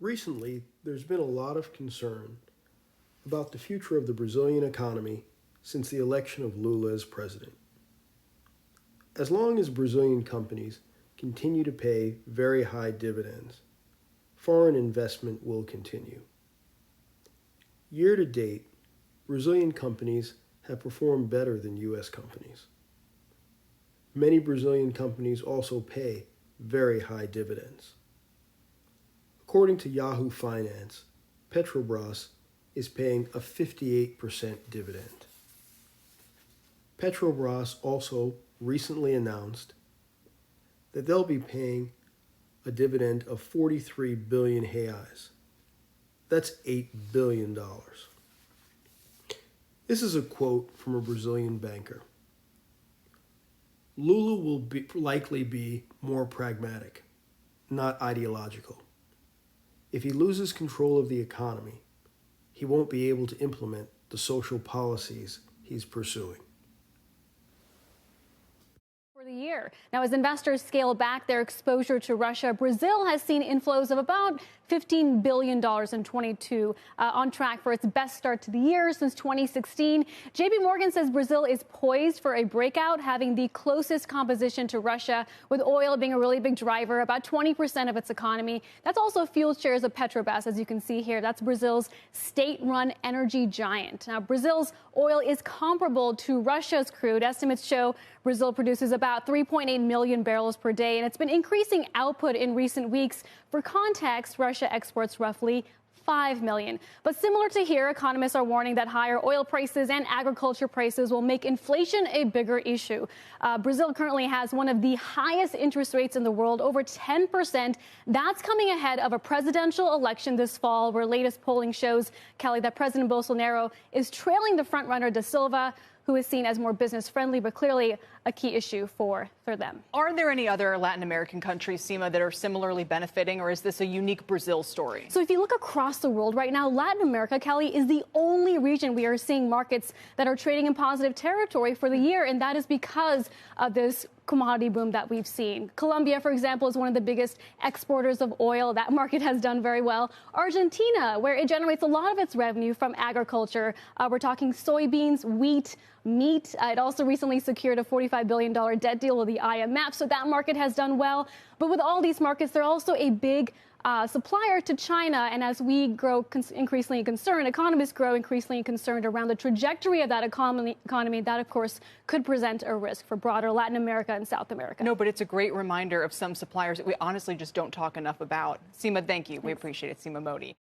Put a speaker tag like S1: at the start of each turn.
S1: Recently, there's been a lot of concern about the future of the Brazilian economy since the election of Lula as president. As long as Brazilian companies continue to pay very high dividends, foreign investment will continue. Year to date, Brazilian companies have performed better than U.S. companies. Many Brazilian companies also pay very high dividends. According to Yahoo Finance, Petrobras is paying a 58% dividend. Petrobras also recently announced that they'll be paying a dividend of 43 billion reais. That's $8 billion. This is a quote from a Brazilian banker. Lula will likely be more pragmatic, not ideological. If he loses control of the economy, he won't be able to implement the social policies he's pursuing.
S2: For the year. Now, as investors scale back their exposure to Russia, Brazil has seen inflows of about $15 billion in 22, on track for its best start to the year since 2016. JP Morgan says Brazil is poised for a breakout, having the closest composition to Russia, with oil being a really big driver, about 20% of its economy. That's also fueled shares of Petrobras, as you can see here. That's Brazil's state-run energy giant. Now, Brazil's oil is comparable to Russia's crude. Estimates show Brazil produces about 3.8 million barrels per day, and it's been increasing output in recent weeks. For context, Russia exports roughly 5 million. But similar to here, economists are warning that higher oil prices and agriculture prices will make inflation a bigger issue. Brazil currently has one of the highest interest rates in the world, over 10%. That's coming ahead of a presidential election this fall, where latest polling shows, Kelly, that President Bolsonaro is trailing the frontrunner Da Silva, who is seen as more business-friendly, but clearly a key issue for them.
S3: Are there any other Latin American countries, Seema, that are similarly benefiting, or is this a unique Brazil story?
S2: So if you look across the world right now, Latin America, Kelly, is the only region we are seeing markets that are trading in positive territory for the year, and that is because of this commodity boom that we've seen. Colombia, for example, is one of the biggest exporters of oil. That market has done very well. Argentina, where it generates a lot of its revenue from agriculture. We're talking soybeans, wheat, meat. It also recently secured a $45 billion debt deal with the IMF, so that market has done well. But with all these markets, they're also a big supplier to China, and as we grow increasingly concerned, economists grow increasingly concerned around the trajectory of that economy, that, of course, could present a risk for broader Latin America and South America.
S3: No, but it's a great reminder of some suppliers that we honestly just don't talk enough about. Seema, thank you. We appreciate it. Seema Modi.